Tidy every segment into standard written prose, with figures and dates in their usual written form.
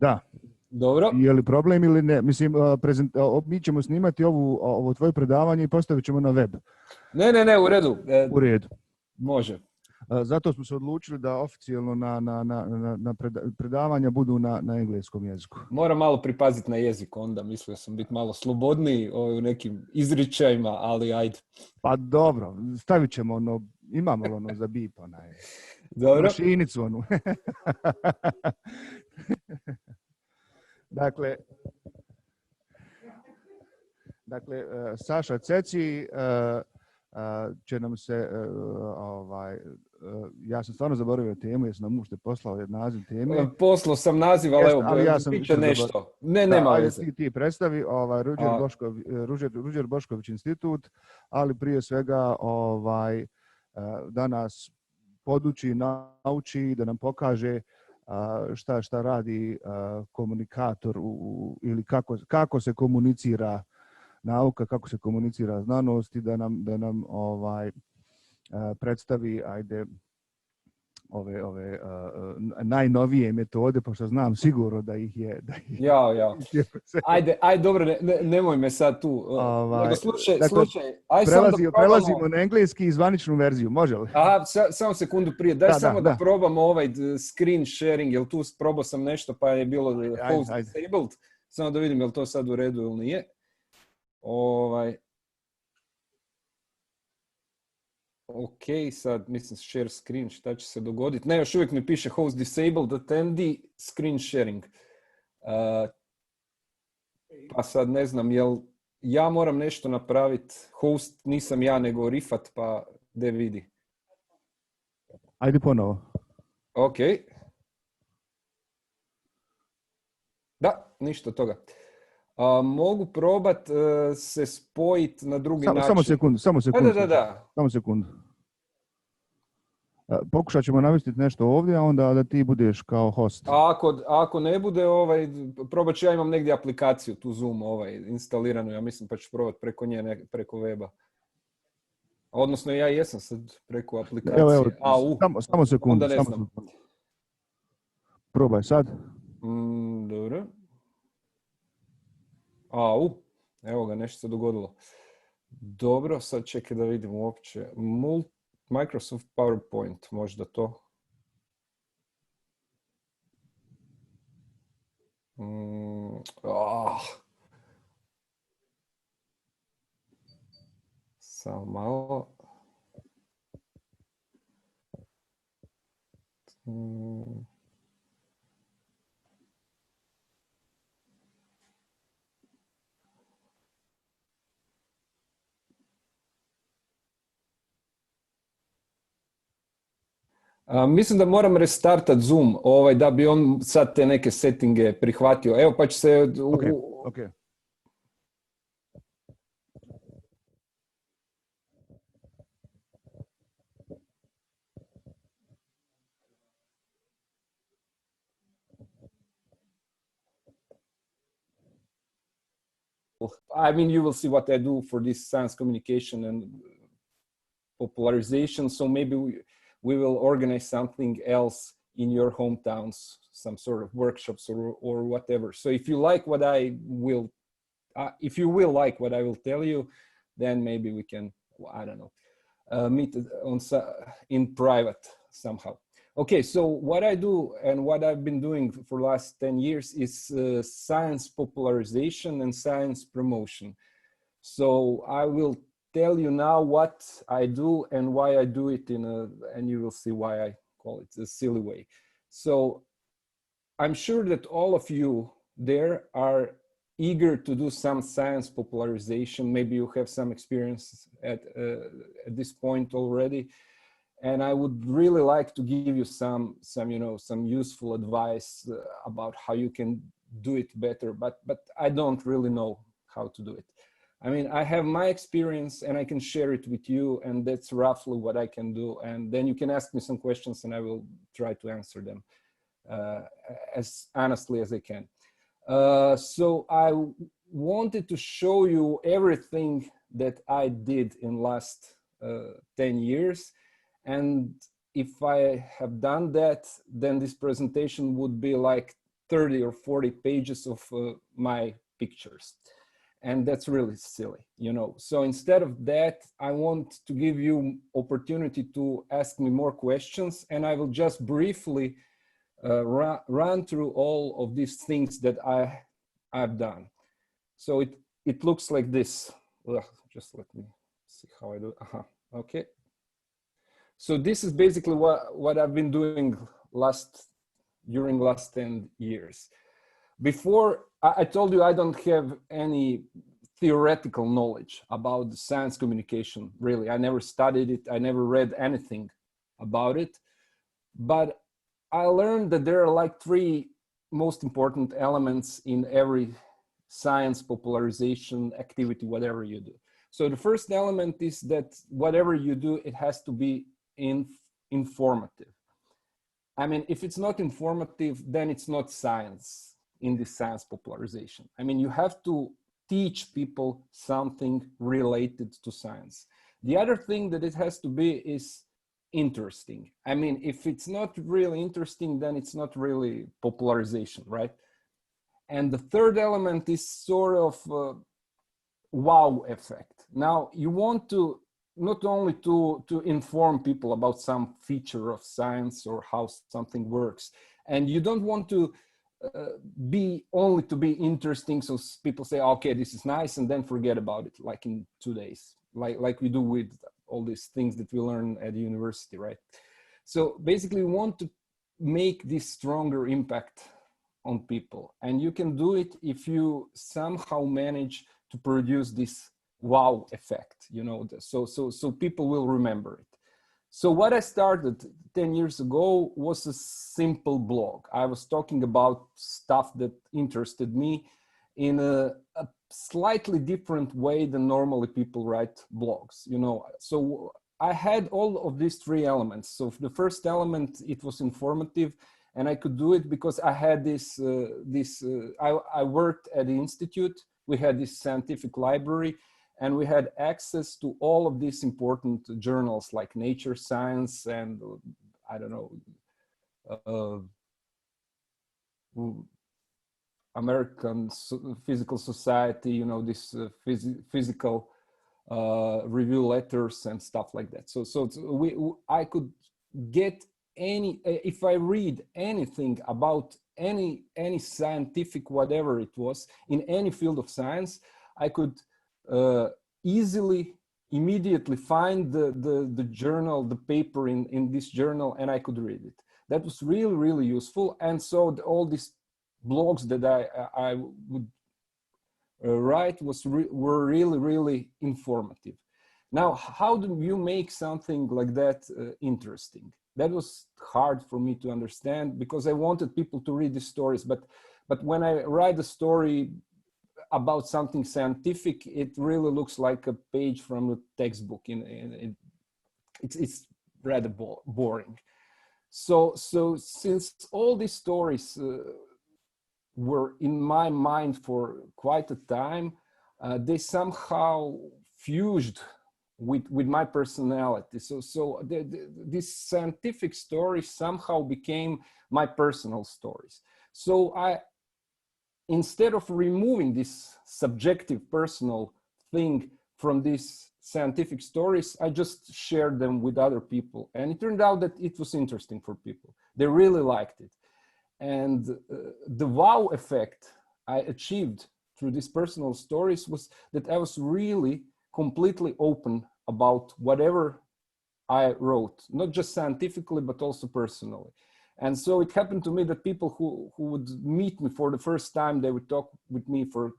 Da. Dobro. Je li problem ili ne? Mislim, mi ćemo snimati ovo tvoje predavanje i postavit ćemo na web. Ne, u redu. U redu. Može. Zato smo se odlučili da oficijalno na predavanja budu na engleskom jeziku. Moram malo pripaziti na jezik onda, mislio sam biti malo slobodniji u nekim izričajima, ali ajde. Pa dobro, stavit ćemo imamo ono za bip, Dobro. mašinicu onu. Dakle, Saša Ceci će nam se, ja sam stvarno zaboravio temu, jer sam nam ušte poslao naziv teme. Poslao sam naziv, ali evo, ja sam piće nešto. Nema veze. Ti predstavi, Ruđer Bošković institut, ali prije svega da nas poduči, nauči, da nam pokaže šta radi komunikator ili kako se komunicira nauka, kako se komunicira znanost i da nam predstavi ove najnovije metode, pošto znam sigurno da ih je. Ja. Ajde, dobro, nemoj me sad tu. Nego slušaj, prelazimo na engleski i zvaničnu verziju, može li? Aha, samo sekundu prije. Daj da probamo ovaj screen sharing, jer tu probao sam nešto pa je bilo host disabled. Samo da vidim je li to sad u redu ili nije. Ok, sad mislim share screen, šta će se dogoditi? Ne, još uvijek mi piše host disabled attendee screen sharing. Pa sad ne znam, jel ja moram nešto napraviti, host nisam ja nego Rifat, pa de vidi. Ajde ponovo. Ok. Da, ništa od toga. Mogu probat se spojiti na drugi način. Samo sekundu. Da. Samo sekundu. Pokušat ćemo navestiti nešto ovdje, a onda da ti budeš kao host. Ako ne bude, probat ću, ja imam negdje aplikaciju, tu Zoom instaliranu, ja mislim, pa ću probat preko nje, preko weba. Odnosno, ja jesam sad preko aplikacije. Evo, samo sekundu. Onda ne znam. Probaj sad. Dobro. Evo ga, nešto se dogodilo. Dobro, sad čekaj da vidim uopće. Microsoft PowerPoint, možda to. Samo malo. Mislim da moram restartat Zoom, da bi on sad te neke settinge prihvatio. Evo pa će se... Okay. I mean, you will see what I do for this science communication and popularization, so maybe we will organize something else in your hometowns, some sort of workshops or whatever. So if you like what I will, like what I will tell you, then maybe we can, I don't know, meet in private somehow. Okay, so what I do and what I've been doing for the last 10 years is science popularization and science promotion. So I will tell you now what I do and why I do it and you will see why I call it a silly way. So I'm sure that all of you there are eager to do some science popularization. Maybe you have some experience at this point already. And I would really like to give you some useful advice about how you can do it better, but I don't really know how to do it. I mean, I have my experience and I can share it with you, and that's roughly what I can do. And then you can ask me some questions and I will try to answer them as honestly as I can. So I wanted to show you everything that I did in last 10 years. And if I have done that, then this presentation would be like 30 or 40 pages of my pictures. And that's really silly, you know. So instead of that, I want to give you opportunity to ask me more questions, and I will just briefly run through all of these things that I've done. So it looks like this. Ugh, just let me see how I do. Okay. So this is basically what I've been doing during last 10 years. Before, I told you I don't have any theoretical knowledge about the science communication, really. I never studied it. I never read anything about it. But I learned that there are like three most important elements in every science popularization activity, whatever you do. So the first element is that whatever you do, it has to be informative. I mean, if it's not informative, then it's not science in this science popularization. I mean, you have to teach people something related to science. The other thing that it has to be is interesting. I mean, if it's not really interesting, then it's not really popularization, right? And the third element is sort of wow effect. Now, you want to not only to inform people about some feature of science or how something works, and you don't want to be interesting, so people say, okay, this is nice, and then forget about it, like in 2 days, like we do with all these things that we learn at the university, right? So basically, we want to make this stronger impact on people, and you can do it if you somehow manage to produce this wow effect, you know, so people will remember it. So what I started 10 years ago was a simple blog. I was talking about stuff that interested me in a slightly different way than normally people write blogs, you know. So I had all of these three elements. So the first element, it was informative, and I could do it because I had I worked at the institute. We had this scientific library, and we had access to all of these important journals like Nature, Science, and I don't know, American Physical Society, you know, this physical review letters and stuff like that. So I could get any, if I read anything about any scientific, whatever it was, in any field of science, I could easily, immediately find the journal, the paper in this journal, and I could read it. That was really, really useful. And so all these blogs that I would write were really, really informative. Now, how do you make something like that interesting? That was hard for me to understand because I wanted people to read the stories, but when I write a story about something scientific, it really looks like a page from a textbook. It's rather boring. So since all these stories were in my mind for quite a time, they somehow fused with my personality. So these scientific stories somehow became my personal stories. So instead of removing this subjective personal thing from these scientific stories, I just shared them with other people. And it turned out that it was interesting for people. They really liked it. And the wow effect I achieved through these personal stories was that I was really completely open about whatever I wrote, not just scientifically, but also personally. And so it happened to me that people who would meet me for the first time, they would talk with me for a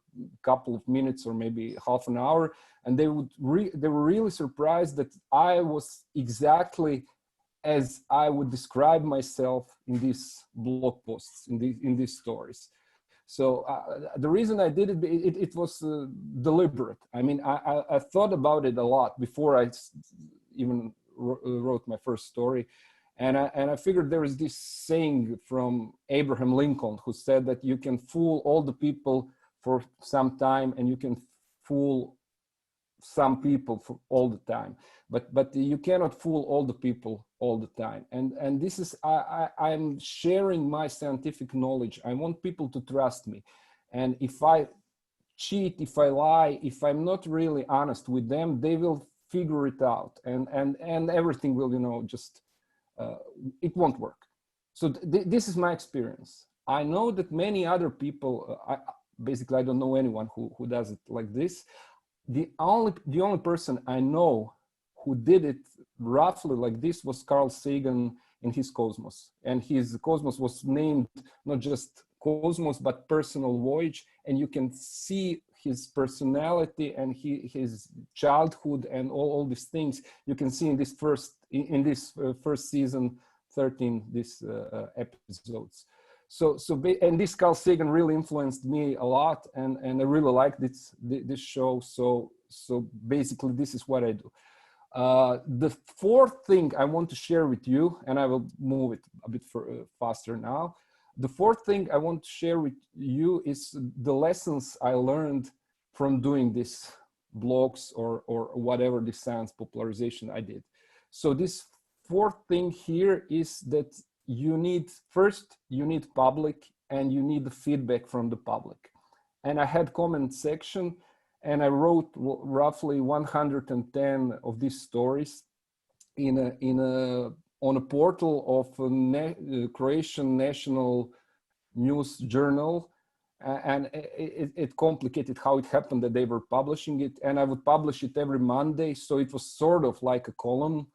couple of minutes or maybe half an hour, and they were really surprised that I was exactly as I would describe myself in these blog posts, in these stories. So the reason I did it was deliberate. I mean, I thought about it a lot before I even wrote my first story. And I figured there is this saying from Abraham Lincoln who said that you can fool all the people for some time and you can fool some people for all the time, but you cannot fool all the people all the time. And this is, I'm sharing my scientific knowledge. I want people to trust me. And if I cheat, if I lie, if I'm not really honest with them, they will figure it out, and everything will, you know, just it won't work. So this is my experience. I know that many other people, basically I don't know anyone who does it like this. The only person I know who did it roughly like this was Carl Sagan in his Cosmos. And his Cosmos was named not just Cosmos, but Personal Voyage. And you can see his personality and his childhood and all these things you can see in this first season, 13, these episodes. So and this Carl Sagan really influenced me a lot, and I really liked this show. So basically this is what I do. The fourth thing I want to share with you, and I will move it a bit faster now. The fourth thing I want to share with you is the lessons I learned from doing these blogs or whatever the science popularization I did. So this fourth thing here is that you need public, and you need the feedback from the public. And I had comment section, and I wrote roughly 110 of these stories on a portal of a Croatian National News Journal. And it complicated how it happened that they were publishing it, and I would publish it every Monday. So it was sort of like a column,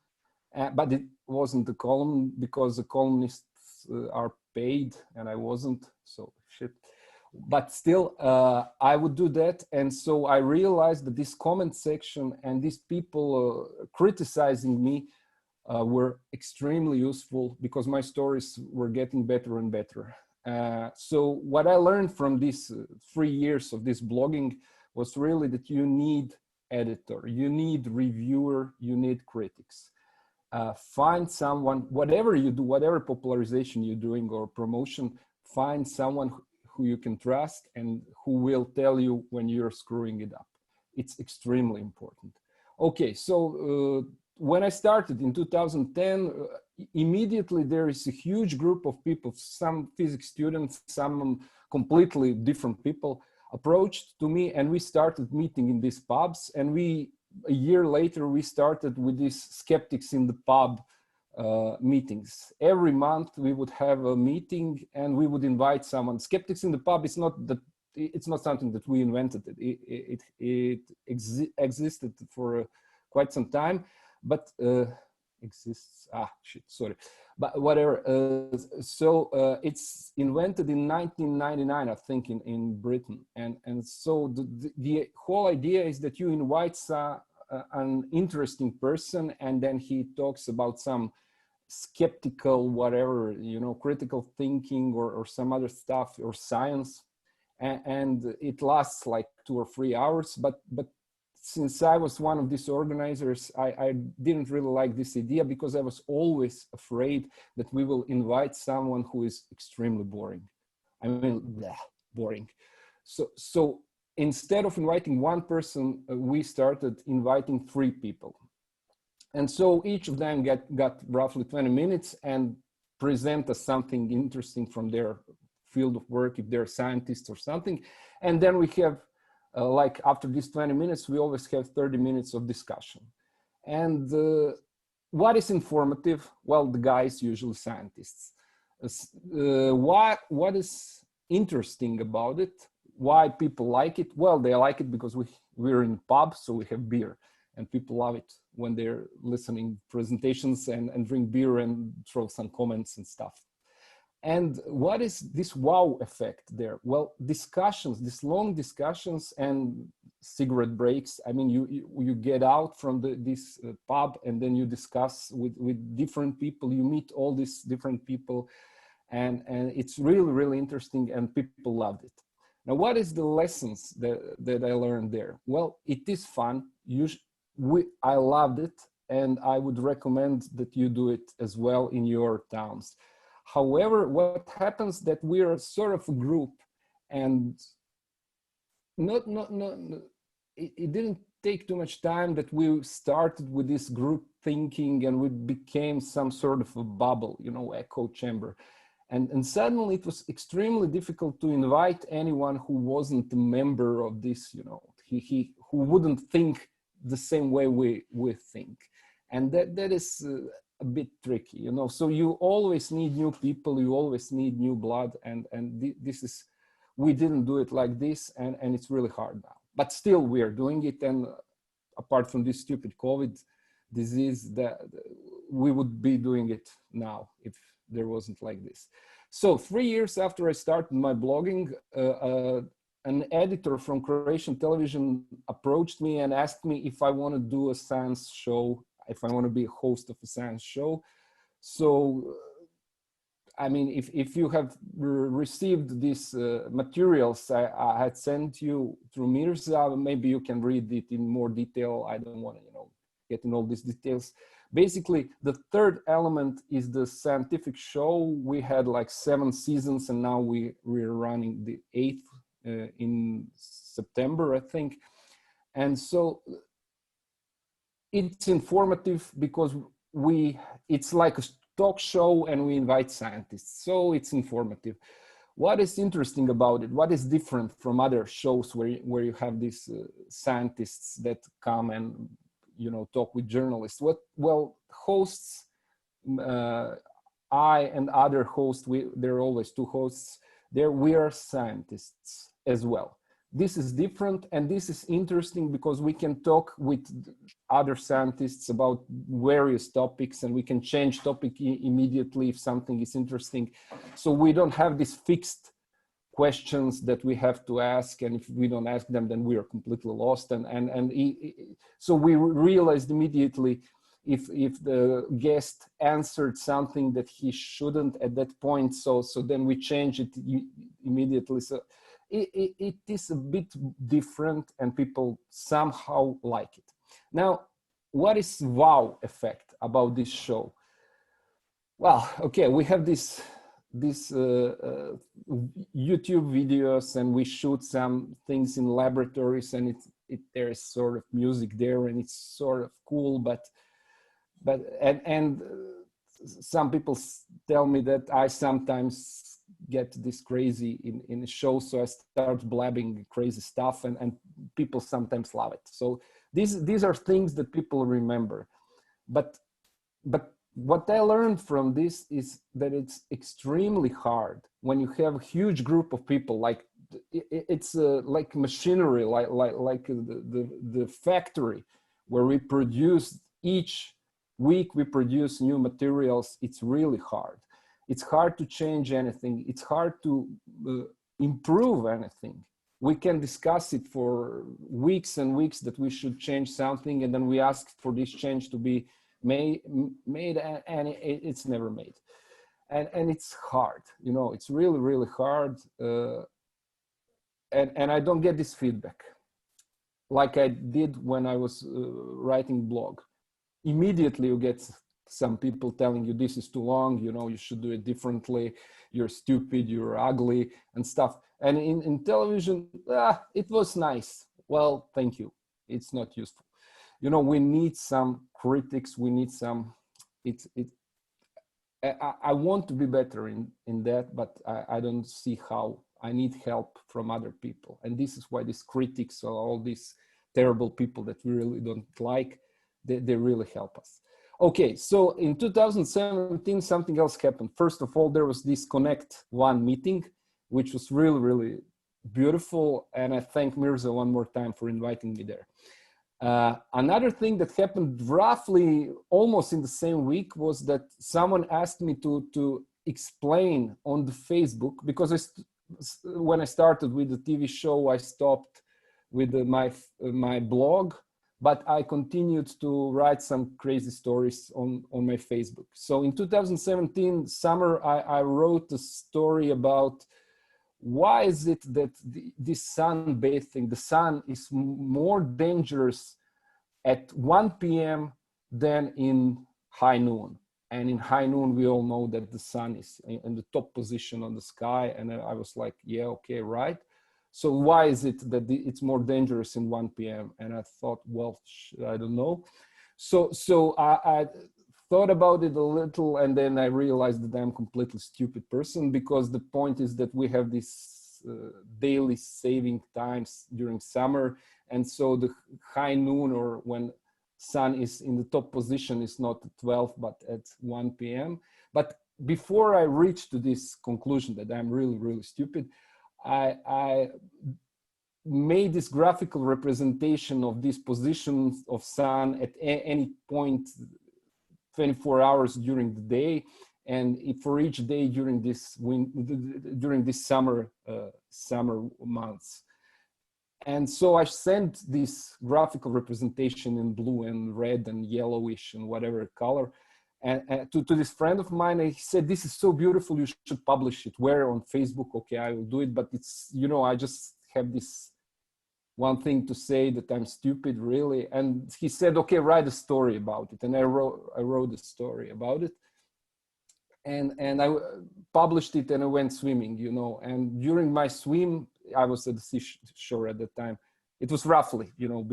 but it wasn't a column because the columnists are paid and I wasn't, so shit. But still, I would do that. And so I realized that this comment section and these people criticizing me were extremely useful, because my stories were getting better and better. So what I learned from these 3 years of this blogging was really that you need editor, you need reviewer, you need critics. Find someone, whatever you do, whatever popularization you're doing or promotion, find someone who you can trust and who will tell you when you're screwing it up. It's extremely important. Okay, so when I started in 2010, immediately there is a huge group of people, some physics students, some completely different people approached to me, and we started meeting in these pubs. And a year later, we started with these skeptics in the pub meetings. Every month we would have a meeting and we would invite someone. Skeptics in the pub is it's not something that we invented. It existed for quite some time, but exists, but whatever. It's invented in 1999, I think, in Britain. And so the whole idea is that you invite an interesting person, and then he talks about some skeptical, whatever, critical thinking or some other stuff, or science. And it lasts like 2 or 3 hours. But since I was one of these organizers, I didn't really like this idea, because I was always afraid that we will invite someone who is extremely boring. I mean, boring. So instead of inviting one person, we started inviting 3 people. And so each of them got roughly 20 minutes and present us something interesting from their field of work, if they're scientists or something. And then we have, like after these 20 minutes, we always have 30 minutes of discussion. And what is informative? Well, the guys, usually scientists. What is interesting about it? Why people like it? Well, they like it because we're in a pub, so we have beer. And people love it when they're listening presentations and drink beer and throw some comments and stuff. And what is this wow effect there? Well, discussions, these long discussions and cigarette breaks. I mean, you get out from this pub, and then you discuss with different people. You meet all these different people, and it's really, really interesting, and people loved it. Now, what is the lessons that I learned there? Well, it is fun. I loved it, and I would recommend that you do it as well in your towns. However, what happens that we are sort of a group, and it didn't take too much time that we started with this group thinking and we became some sort of a bubble, you know, echo chamber. And suddenly it was extremely difficult to invite anyone who wasn't a member of this, you know, who wouldn't think the same way we think. And that is a bit tricky, you know. So you always need new people, you always need new blood, and this is, we didn't do it like this, and it's really hard now. But still we are doing it, and apart from this stupid COVID disease, that we would be doing it now if there wasn't like this. So 3 years after I started my blogging, an editor from Croatian television approached me and asked me if I want to do a science show, if I want to be a host of a science show. So, I mean, if you have received these materials I had sent you through Mirza, maybe you can read it in more detail. I don't want to, you know, get in all these details. Basically, the third element is the scientific show. We had like 7 seasons, and now we're running the 8th in September, I think. And so it's informative because it's like a talk show and we invite scientists. So it's informative. What is interesting about it? What is different from other shows where you have these scientists that come and, you know, talk with journalists? Well, hosts, I and other hosts, there are always 2 hosts there. We are scientists as well. This is different, and this is interesting because we can talk with other scientists about various topics, and we can change topic immediately if something is interesting. So we don't have these fixed questions that we have to ask, and if we don't ask them, then we are completely lost. So we realized immediately if the guest answered something that he shouldn't at that point, so then we change it immediately. So it is a bit different, and people somehow like it. Now, what is wow effect about this show? Well, okay, we have this YouTube videos, and we shoot some things in laboratories, and there's sort of music there, and it's sort of cool, but some people tell me that I sometimes get this crazy in a show, so I start blabbing crazy stuff, and people sometimes love it. So these are things that people remember. But what I learned from this is that it's extremely hard when you have a huge group of people. Like it's like machinery, like the factory where we produce each week, we produce new materials. It's really hard. It's hard to change anything. It's hard to improve anything. We can discuss it for weeks and weeks that we should change something, and then we ask for this change to be made, and it's never made. And it's hard, you know, it's really, really hard. And I don't get this feedback like I did when I was writing blog. Immediately you get some people telling you this is too long, you know, you should do it differently, you're stupid, you're ugly and stuff. And in television, it was nice. Well, thank you. It's not useful. You know, we need some critics, we need some, I want to be better in that, but I don't see how. I need help from other people. And this is why these critics or all these terrible people that we really don't like, they really help us. Okay, so in 2017, something else happened. First of all, there was this Connect One meeting, which was really, really beautiful. And I thank Mirza one more time for inviting me there. Another thing that happened roughly almost in the same week was that someone asked me to explain on the Facebook, because when I started with the TV show, I stopped with my blog, but I continued to write some crazy stories on my Facebook. So in 2017 summer, I wrote a story about why is it that this sunbathing, the sun is more dangerous at 1 p.m. than in high noon. And in high noon, we all know that the sun is in the top position on the sky. And I was like, yeah, okay, right. So why is it that it's more dangerous in 1 p.m.? And I thought, well, I don't know. So I thought about it a little, and then I realized that I'm a completely stupid person, because the point is that we have this daily saving times during summer. And so the high noon, or when sun is in the top position, is not at 12, but at 1 p.m. But before I reached to this conclusion that I'm really, really stupid, I made this graphical representation of these positions of sun at any point 24 hours during the day, and for each day during this summer months. And so I sent this graphical representation in blue and red and yellowish and whatever color, and to this friend of mine. And he said, "This is so beautiful, you should publish it." Where? On Facebook? Okay, I will do it, but it's, you know, I just have this one thing to say, that I'm stupid, really. And he said, "Okay, write a story about it." And I wrote a story about it, and I published it, and I went swimming, you know. And during my swim, I was at the seashore at the time. It was roughly, you know,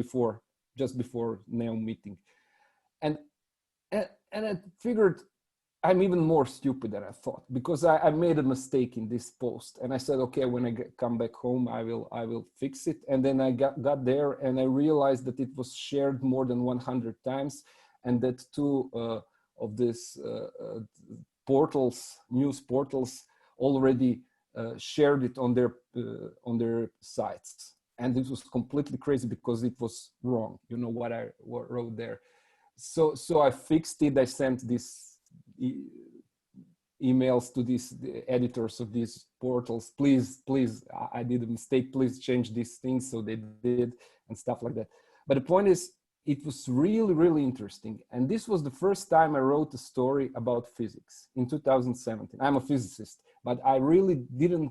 just before NEOM meeting, and I figured I'm even more stupid than I thought, because I made a mistake in this post, and I said, okay, when I come back home, I will fix it. And then I got there, and I realized that it was shared more than 100 times, and that two of these news portals, already shared it on their sites. And it was completely crazy, because it was wrong, you know, what I wrote there. So I fixed it. I sent these emails to the editors of these portals. Please, I did a mistake. Please change these things. So they did, and stuff like that. But the point is, it was really, really interesting. And this was the first time I wrote a story about physics in 2017. I'm a physicist, but I really didn't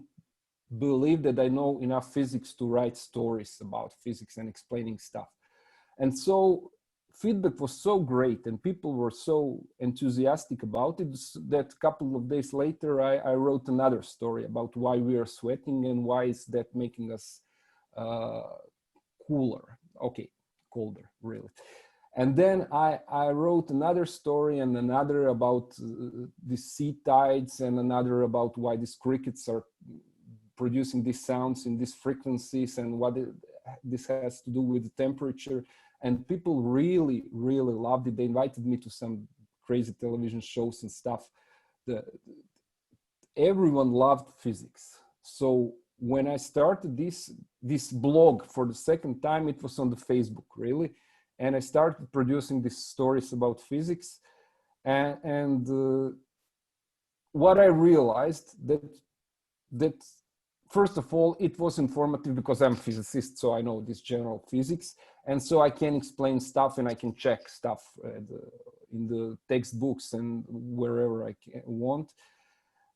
believe that I know enough physics to write stories about physics and explaining stuff. And so feedback was so great, and people were so enthusiastic about it, that a couple of days later, I wrote another story about why we are sweating and why is that making us cooler. Okay, colder, really. And then I wrote another story, and another about the sea tides, and another about why these crickets are producing these sounds in these frequencies, and what this has to do with the temperature. And people really, really loved it. They invited me to some crazy television shows and stuff. Everyone loved physics. So when I started this blog for the second time, it was on the Facebook, really. And I started producing these stories about physics. And what I realized that first of all, it was informative, because I'm a physicist, so I know this general physics. And so I can explain stuff, and I can check stuff in the textbooks and wherever I want.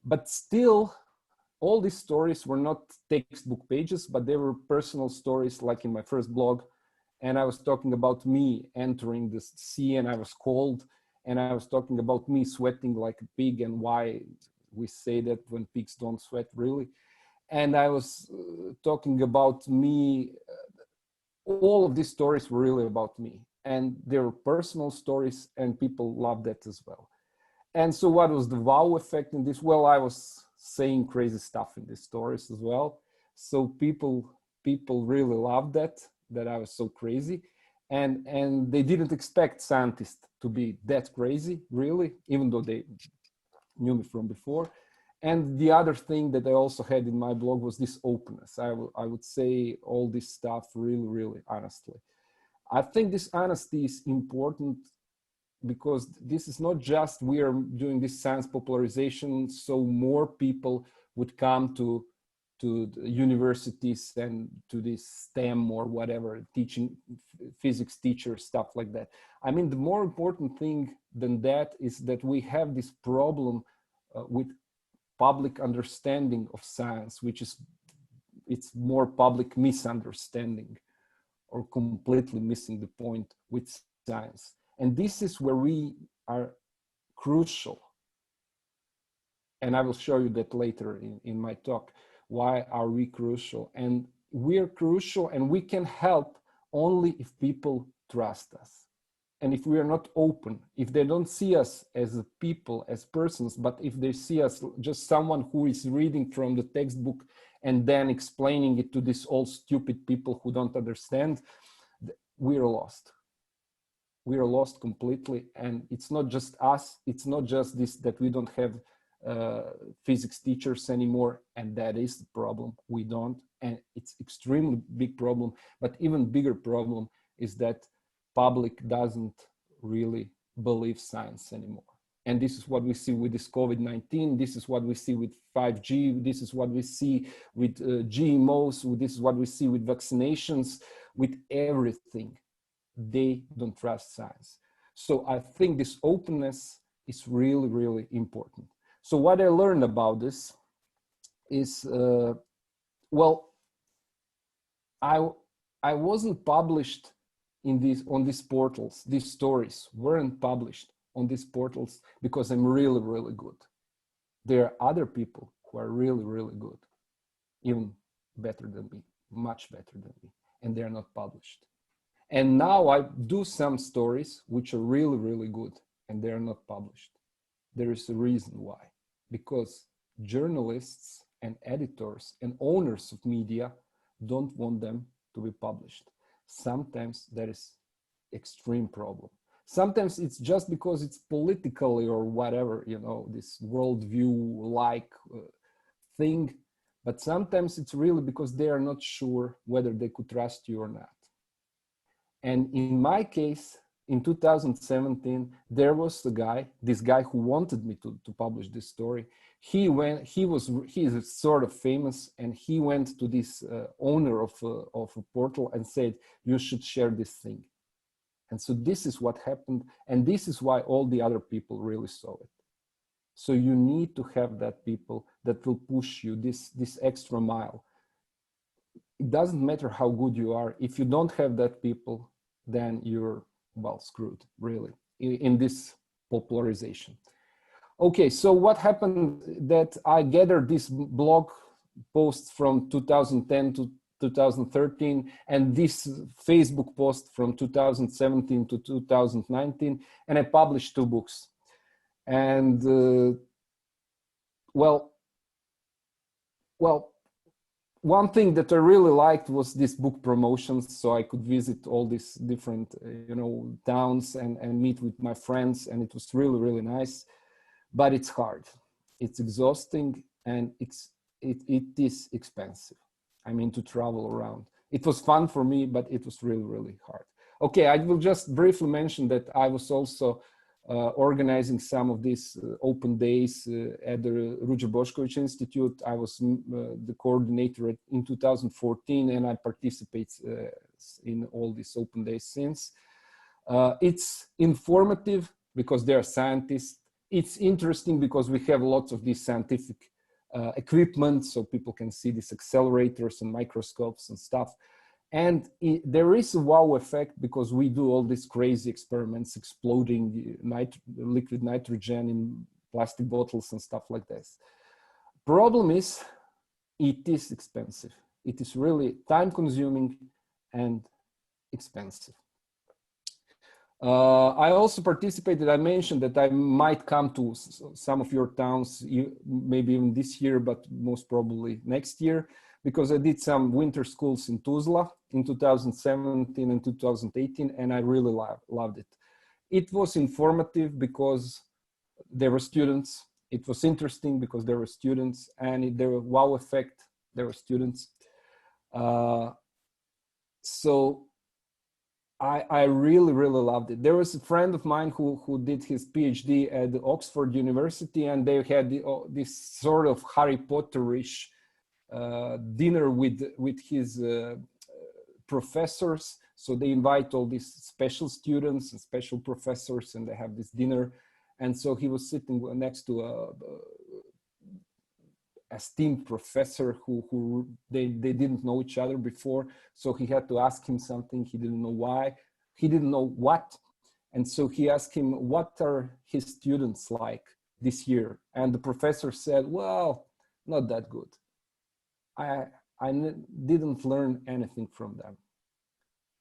But still, all these stories were not textbook pages, but they were personal stories, like in my first blog. And I was talking about me entering the sea, and I was cold. And I was talking about me sweating like a pig, and why we say that when pigs don't sweat, really. And I was talking about me. All of these stories were really about me, and they were personal stories, and people loved that as well. And so what was the wow effect in this? Well, I was saying crazy stuff in these stories as well. So people really loved that I was so crazy. And they didn't expect scientists to be that crazy, really, even though they knew me from before. And the other thing that I also had in my blog was this openness. I would say all this stuff really, really honestly. I think this honesty is important, because this is not just we are doing this science popularization so more people would come to the universities and to this STEM or whatever, teaching physics teachers, stuff like that. I mean, the more important thing than that is that we have this problem with public understanding of science, which is, it's more public misunderstanding, or completely missing the point with science. And this is where we are crucial. And I will show you that later in my talk. Why are we crucial? And we're crucial, and we can help only if people trust us. And if we are not open, if they don't see us as a people, as persons, but if they see us just someone who is reading from the textbook and then explaining it to these all stupid people who don't understand, we're lost. We are lost completely. And it's not just us, it's not just this, that we don't have physics teachers anymore, and that is the problem. We don't, and it's extremely big problem. But even bigger problem is that public doesn't really believe science anymore. And this is what we see with this COVID-19. This is what we see with 5G. This is what we see with GMOs. This is what we see with vaccinations, with everything. They don't trust science. So I think this openness is really, really important. So what I learned about this is, well, I wasn't published in on these portals. These stories weren't published on these portals because I'm really, really good. There are other people who are really, really good, even better than me, much better than me, and they're not published. And now I do some stories which are really, really good, and they're not published. There is a reason why. Because journalists and editors and owners of media don't want them to be published. Sometimes there is extreme problem. Sometimes it's just because it's politically or whatever, you know, this worldview-like thing. But sometimes it's really because they are not sure whether they could trust you or not. And in my case, in 2017, there was this guy who wanted me to publish this story. He is sort of famous, and he went to this owner of a portal and said, you should share this thing. And so this is what happened. And this is why all the other people really saw it. So you need to have that people that will push you this extra mile. It doesn't matter how good you are. If you don't have that people, then you're, well, screwed, really, in this popularization. Okay, so what happened that I gathered this blog posts from 2010 to 2013 and this Facebook post from 2017 to 2019, and I published 2 books. And well, one thing that I really liked was this book promotions, so I could visit all these different, you know, towns and meet with my friends, and it was really, really nice. But it's hard, it's exhausting, and it is expensive. I mean, to travel around. It was fun for me, but it was really, really hard. Okay, I will just briefly mention that I was also organizing some of these open days at the Ruđer Bošković Institute. I was the coordinator in 2014, and I participate in all these open days since. It's informative because they are scientists. It's interesting because we have lots of this scientific equipment, so people can see these accelerators and microscopes and stuff. And there is a wow effect because we do all these crazy experiments, exploding liquid nitrogen in plastic bottles and stuff like this. Problem is, it is expensive. It is really time consuming and expensive. I also participated, I mentioned that I might come to some of your towns, maybe even this year, but most probably next year, because I did some winter schools in Tuzla in 2017 and 2018, and I really loved it. It was informative because there were students. It was interesting because there were students, and there was wow effect, there were students. So I really, really loved it. There was a friend of mine who did his PhD at Oxford University, and they had this sort of Harry Potterish dinner with his professors. So they invite all these special students and special professors, and they have this dinner. And so he was sitting next to a esteemed professor who they didn't know each other before. So he had to ask him something. He didn't know why. He didn't know what. And so he asked him, what are his students like this year? And the professor said, well, not that good. didn't learn anything from them.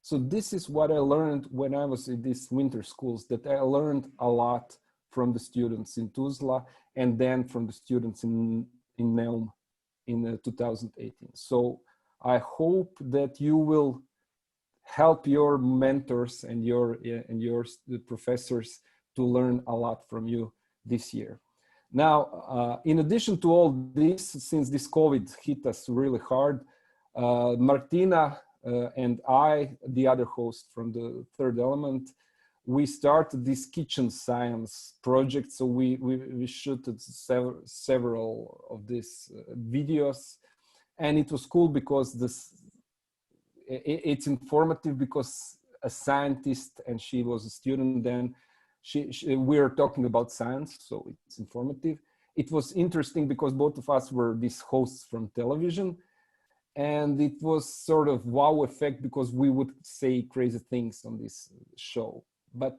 So this is what I learned when I was in these winter schools, that I learned a lot from the students in Tuzla and then from the students in Neum in 2018. So I hope that you will help your mentors and your professors to learn a lot from you this year. Now, in addition to all this, since this COVID hit us really hard, Martina and I, the other host from the Third Element, we started this kitchen science project. So we shot several of these videos, and it was cool because it's informative, because a scientist, and she was a student then, we were talking about science, so it's informative. It was interesting because both of us were these hosts from television, and it was sort of wow effect because we would say crazy things on this show. But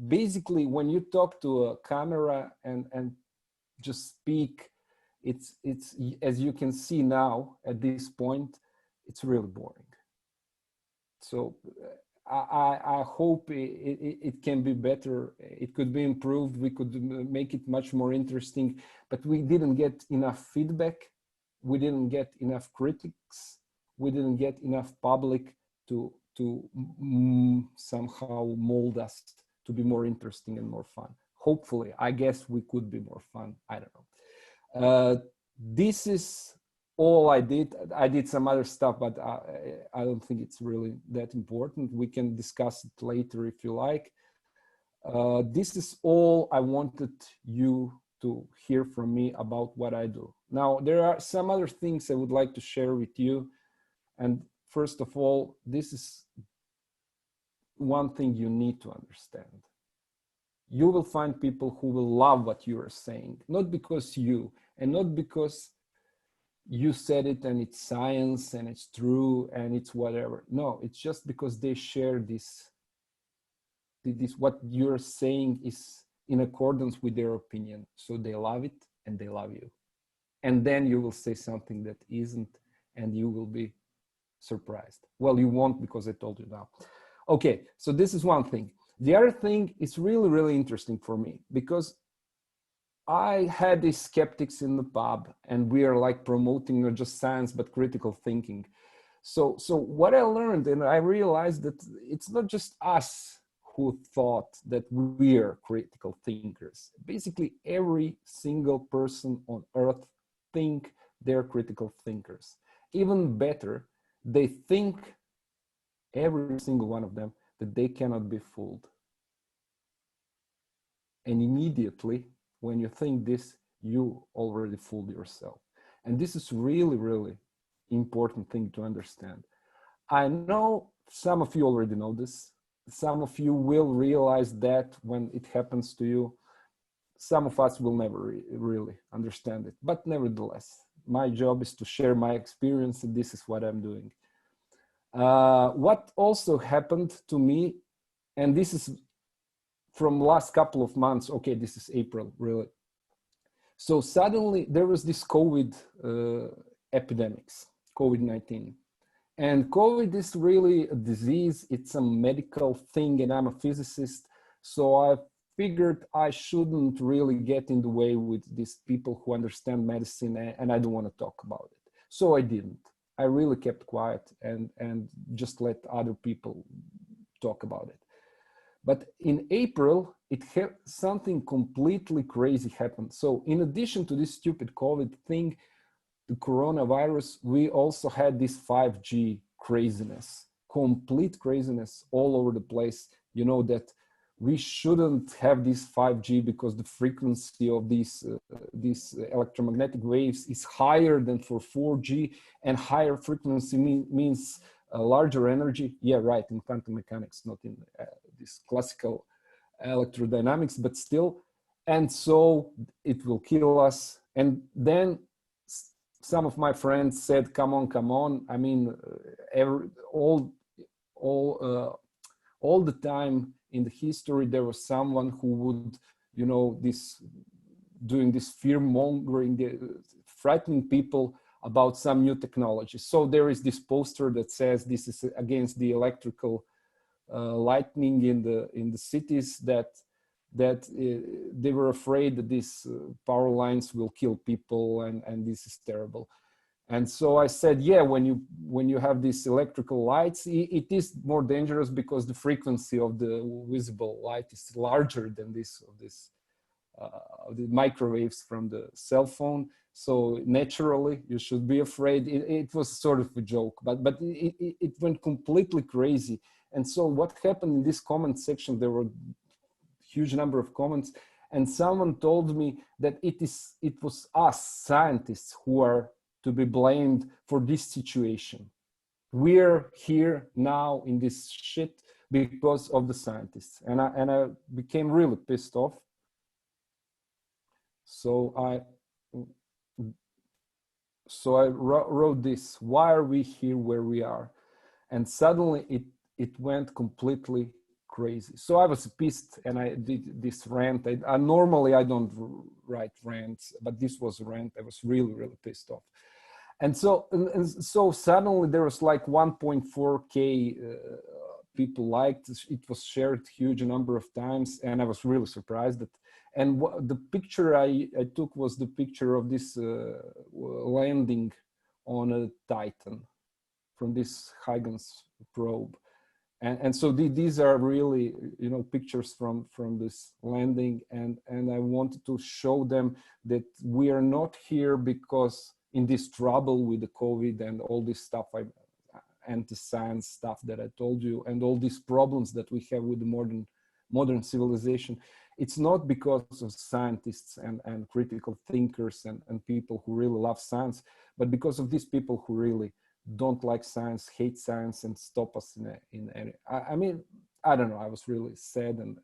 basically, when you talk to a camera and just speak, it's as you can see now at this point, it's really boring. So I hope it can be better. It could be improved. We could make it much more interesting, but we didn't get enough feedback. We didn't get enough critics. We didn't get enough public to somehow mold us to be more interesting and more fun. Hopefully, I guess we could be more fun. I don't know. This is all I did. I did some other stuff, but I don't think it's really that important. We can discuss it later if you like. This is all I wanted you to hear from me about what I do. Now, there are some other things I would like to share with you. And first of all, this is one thing you need to understand. You will find people who will love what you are saying, not because you, and not because you said it and it's science and it's true and it's whatever. No, it's just because they share this what you're saying is in accordance with their opinion. So they love it and they love you. And then you will say something that isn't, and you will be surprised. Well, you won't, because I told you now. Okay, so this is one thing. The other thing is really, really interesting for me, because I had these skeptics in the pub, and we are like promoting not just science, but critical thinking. So what I learned, and I realized that it's not just us who thought that we're critical thinkers. Basically, every single person on earth think they're critical thinkers. Even better, they think, every single one of them, that they cannot be fooled. And immediately, when you think this, you already fooled yourself. And this is really, really important thing to understand. I know some of you already know this. Some of you will realize that when it happens to you. Some of us will never really understand it. But nevertheless, my job is to share my experience, and this is what I'm doing. What also happened to me, and this is from last couple of months, okay, this is April, really. So suddenly there was this COVID epidemics, COVID-19. And COVID is really a disease, it's a medical thing, and I'm a physicist. So I figured I shouldn't really get in the way with these people who understand medicine, and I don't want to talk about it. So I didn't. I really kept quiet and just let other people talk about it. But in April, something completely crazy happened. So in addition to this stupid COVID thing, the coronavirus, we also had this 5G craziness, complete craziness all over the place. You know that we shouldn't have this 5G because the frequency of these electromagnetic waves is higher than for 4G, and higher frequency means a larger energy. Yeah, right, in quantum mechanics, not in this classical electrodynamics, but still. And so it will kill us. And then some of my friends said, come on. I mean, all the time in the history, there was someone who would, doing this fear mongering, frightening people about some new technology. So there is this poster that says this is against the electrical lightning in the cities, that they were afraid that these power lines will kill people, and this is terrible. And so I said, yeah, when you have these electrical lights, it is more dangerous because the frequency of the visible light is larger than this the microwaves from the cell phone. So naturally, you should be afraid. It was sort of a joke, but it went completely crazy. And so what happened in this comment section, there were huge number of comments, and someone told me that it was us scientists who are to be blamed for this situation. We're here now in this shit because of the scientists, and I became really pissed off. So I wrote this: why are we here where we are? And suddenly it went completely crazy. So I was pissed, and I did this rant. Normally I don't write rants, but this was a rant. I was really pissed off. And so suddenly there was like 1.4K people liked. It was shared huge number of times, and I was really surprised that. And the picture I took was the picture of this landing on a Titan from this Huygens probe. And so these are really, pictures from this landing. And I wanted to show them that we are not here because in this trouble with the COVID and all this stuff, anti-science stuff that I told you, and all these problems that we have with the modern civilization. It's not because of scientists and critical thinkers and people who really love science, but because of these people who really don't like science, hate science, and stop us I mean, I don't know, I was really sad and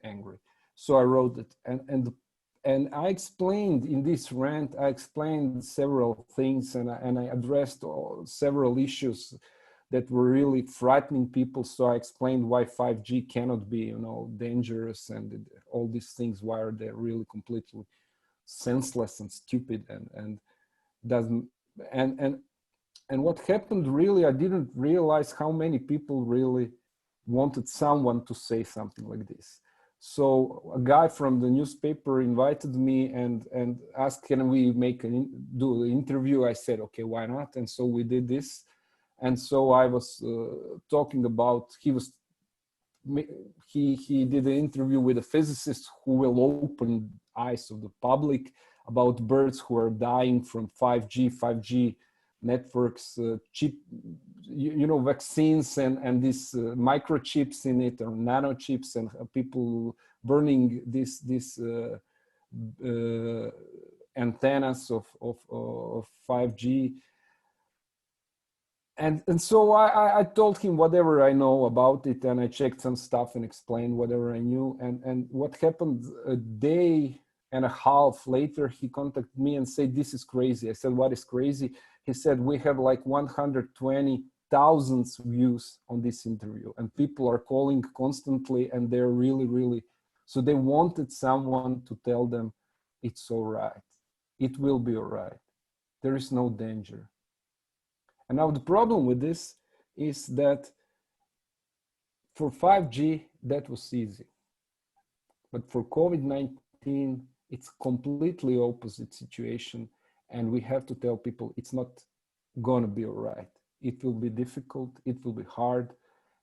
angry. So I wrote it, and I explained in this rant, I explained several things, and I addressed several issues that were really frightening people. So I explained why 5G cannot be, dangerous, and all these things, why are they really completely senseless and stupid and doesn't, and what happened really, I didn't realize how many people really wanted someone to say something like this. So a guy from the newspaper invited me and asked, can we do an interview? I said, okay, why not? And so we did this. And so I was talking about, he did an interview with a physicist who will open eyes of the public about birds who are dying from 5G networks, chip, vaccines and these microchips in it, or nanochips, and people burning these antennas of 5G. And so I told him whatever I know about it, and I checked some stuff and explained whatever I knew. And what happened a day and a half later, he contacted me and said, this is crazy. I said, what is crazy? He said, we have like 120,000 views on this interview, and people are calling constantly, and they're really, so they wanted someone to tell them it's all right. It will be all right. There is no danger. And now the problem with this is that for 5G, that was easy. But for COVID-19, it's completely opposite situation. And we have to tell people it's not gonna be all right. It will be difficult, it will be hard,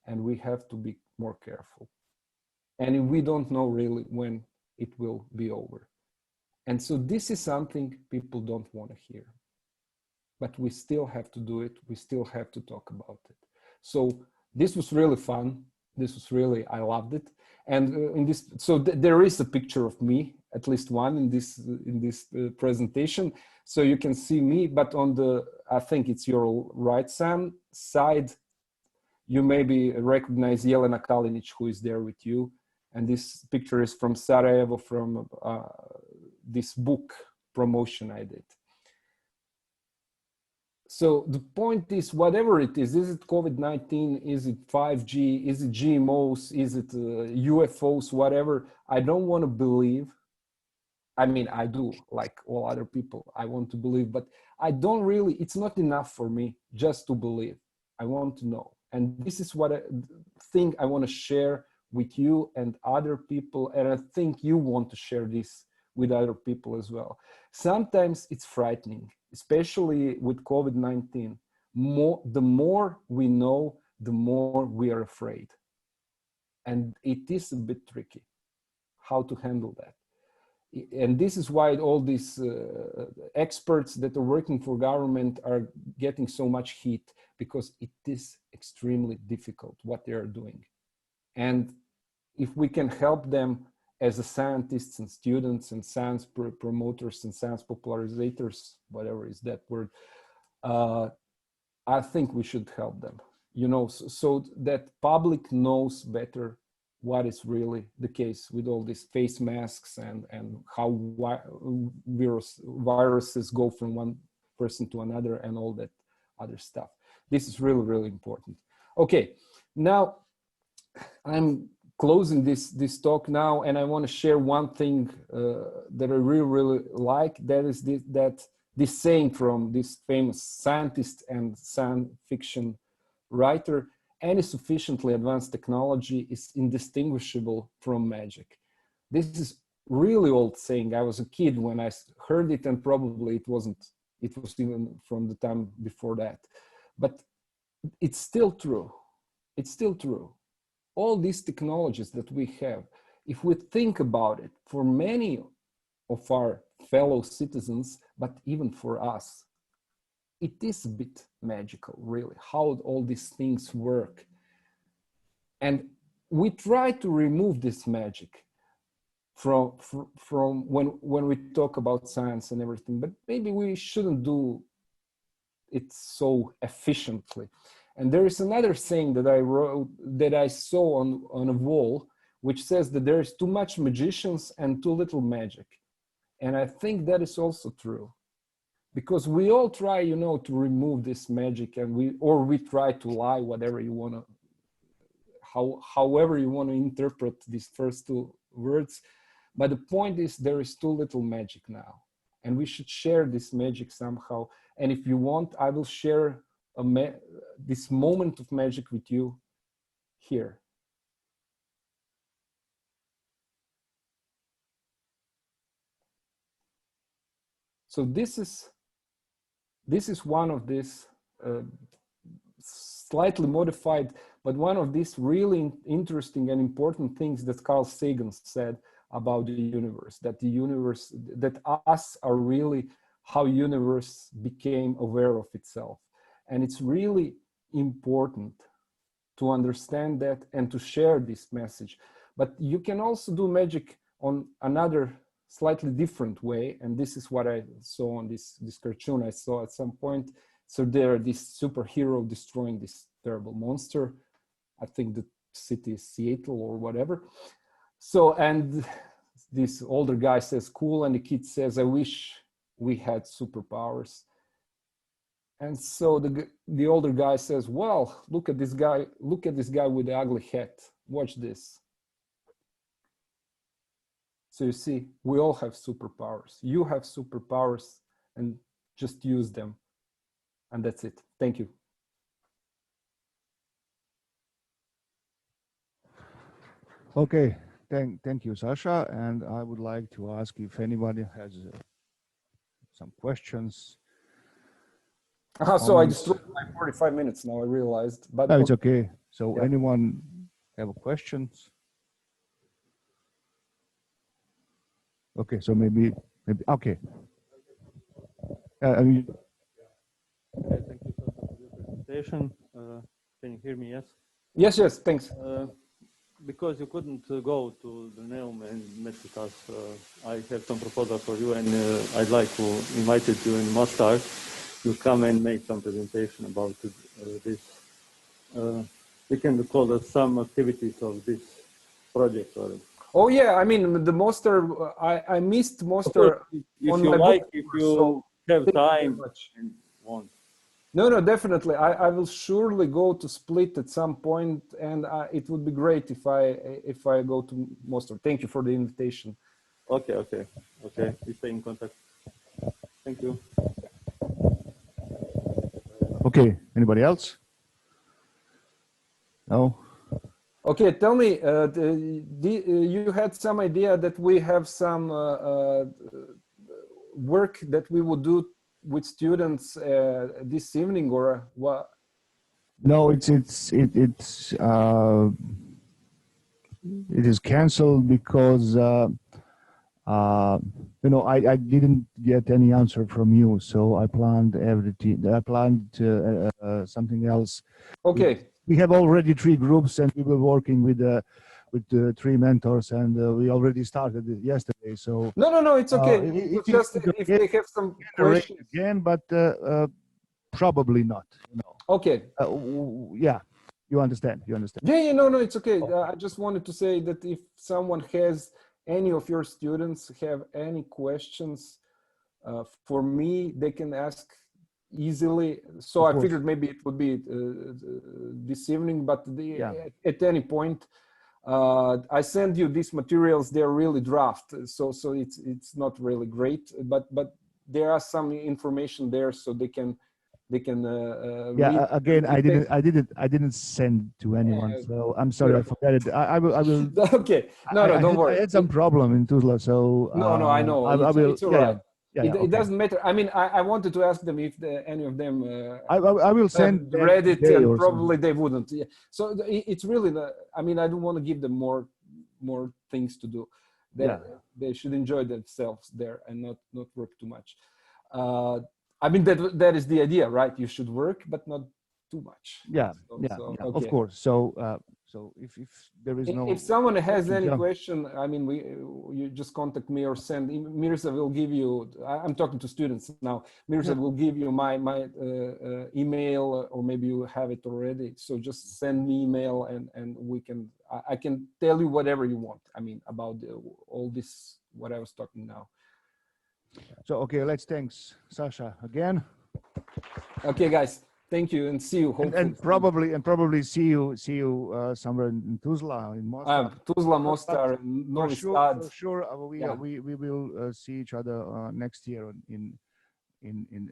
and we have to be more careful. And we don't know really when it will be over. And so this is something people don't want to hear. But we still have to do it. We still have to talk about it. So this was really fun. This was really, I loved it. And in this, so there is a picture of me, at least one in this presentation. So you can see me, but on the, I think it's your right side, you maybe recognize Jelena Kalinic, who is there with you. And this picture is from Sarajevo, from this book promotion I did. So the point is, whatever it is it COVID-19, is it 5G, is it GMOs, is it UFOs, whatever, I don't want to believe. I mean, I do, like all other people, I want to believe, but I don't really, it's not enough for me just to believe. I want to know. And this is what I think I want to share with you and other people. And I think you want to share this with other people as well. Sometimes it's frightening, especially with COVID-19. The more we know, the more we are afraid. And it is a bit tricky how to handle that. And this is why all these experts that are working for government are getting so much heat, because it is extremely difficult what they are doing. And if we can help them as a scientists and students and science promoters and science popularizers, whatever is that word, I think we should help them, you know, so that public knows better what is really the case with all these face masks and how viruses go from one person to another and all that other stuff. This is really, really important. Okay, now I'm closing this talk now, and I want to share one thing that I really, really like. That is this saying from this famous scientist and science fiction writer: any sufficiently advanced technology is indistinguishable from magic. This is really old saying. I was a kid when I heard it, and probably it was even from the time before that. But it's still true. It's still true. All these technologies that we have, if we think about it, for many of our fellow citizens, but even for us, it is a bit magical, really, how all these things work. And we try to remove this magic from when we talk about science and everything, but maybe we shouldn't do it so efficiently. And there is another saying that I wrote, that I saw on a wall, which says that there is too much magicians and too little magic. And I think that is also true. Because we all try, you know, to remove this magic, and we try to lie, whatever you want to, however you want to interpret these first two words. But the point is, there is too little magic now, and we should share this magic somehow. And if you want, I will share this moment of magic with you here. So this is one of these slightly modified, but one of these really interesting and important things that Carl Sagan said about the universe, that us are really how universe became aware of itself. And it's really important to understand that and to share this message. But you can also do magic on another slightly different way. And this is what I saw on this cartoon I saw at some point. So there, this superhero destroying this terrible monster. I think the city is Seattle or whatever. So, and this older guy says, cool. And the kid says, I wish we had superpowers. And so the older guy says, well, look at this guy with the ugly hat. Watch this. So you see, we all have superpowers. You have superpowers, and just use them. And that's it. Thank you. Okay, thank you, Saša. And I would like to ask if anybody has some questions. So I destroyed my 45 minutes now, I realized. But no, it's okay. So yeah. Anyone have questions? Okay, so maybe okay. Thank you for the presentation. Can you hear me? Yes. Yes. Thanks. Because you couldn't go to the Neum and met with us, I have some proposal for you, and I'd like to invite you in Mostar. You come and make some presentation about this. We can call it some activities of this project. Oh yeah, I mean the Mostar. I missed Mostar. If you like, if you have time and want. No, definitely. I will surely go to Split at some point, and it would be great if I go to Mostar. Thank you for the invitation. Okay. We stay in contact. Thank you. Okay. Anybody else? No. Okay, tell me, you had some idea that we have some work that we would do with students this evening, or what? No, it is canceled because you know, I didn't get any answer from you, so I planned everything. I planned something else. Okay. We have already 3 groups, and we were working with the 3 mentors, and we already started it yesterday. So No, it's okay. It's just it's if okay, they have some arrange questions. again, but probably not. You know. Okay. Yeah, you understand. You understand. Yeah, no, it's okay. I just wanted to say that if someone has, any of your students have any questions for me, they can ask easily. So I figured maybe it would be this evening, but at any point, I send you these materials. They're really draft, so it's not really great, but there are some information there, so they can read. Again, I didn't send to anyone, so I'm sorry, I forgot it. I will. Okay, no, don't worry. I had some problem in Tuzla, so no, I know. I will. It's all right. Yeah, It doesn't matter. I mean, I wanted to ask them if any of them I will send read it, and probably something. they wouldn't. Yeah. So it's really I mean, I don't want to give them more things to do. They should enjoy themselves there and not work too much. I mean, that is the idea, right? You should work, but not too much. Okay. Of course. So if there is no, if someone has any question, I mean, you just contact me or send. Mirza will give you. I'm talking to students now. Mirza will give you my email, or maybe you have it already. So just send me email, and we can. I can tell you whatever you want. I mean, about all this what I was talking now. So okay, let's thanks Saša again. Okay, guys. Thank you, and see you. And probably see you somewhere in Tuzla, in Mostar. Tuzla, Mostar, Novi Sad. For sure, we will see each other next year in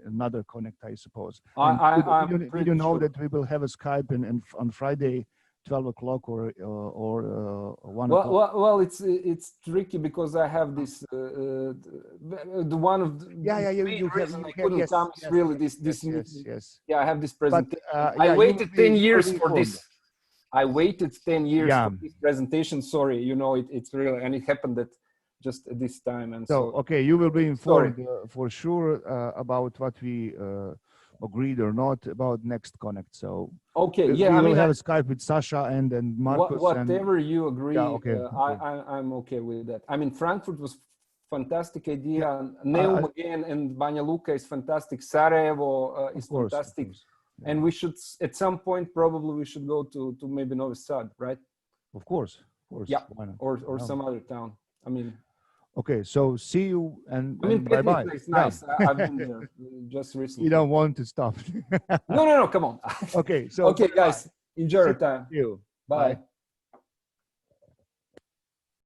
another Connect, I suppose. Did you know that we will have a Skype and on Friday, 12 o'clock or 1 o'clock? Well, it's tricky because I have this the one of the you reason have, I couldn't come is really this meeting. Yes. Yeah, I have this presentation. But, I waited 10 years for this. I waited 10 years for this presentation. Sorry, you know, it's really, and it happened at just at this time. And so okay, you will be informed for sure about what we agreed or not about next Connect. So okay, we will have a Skype with Saša and Marcus. Whatever you agree, okay. I'm okay with that. I mean, Frankfurt was fantastic idea. Neum again and Banja Luka is fantastic. Sarajevo is fantastic. And we should, at some point, probably we should go to maybe Novi Sad, right? Of course. Yeah, or some other town. I mean. Okay, so see you and bye-bye. It's nice. I've been there just recently. You don't want to stop. No, come on. Okay, so okay, guys, enjoy your time. You. Bye.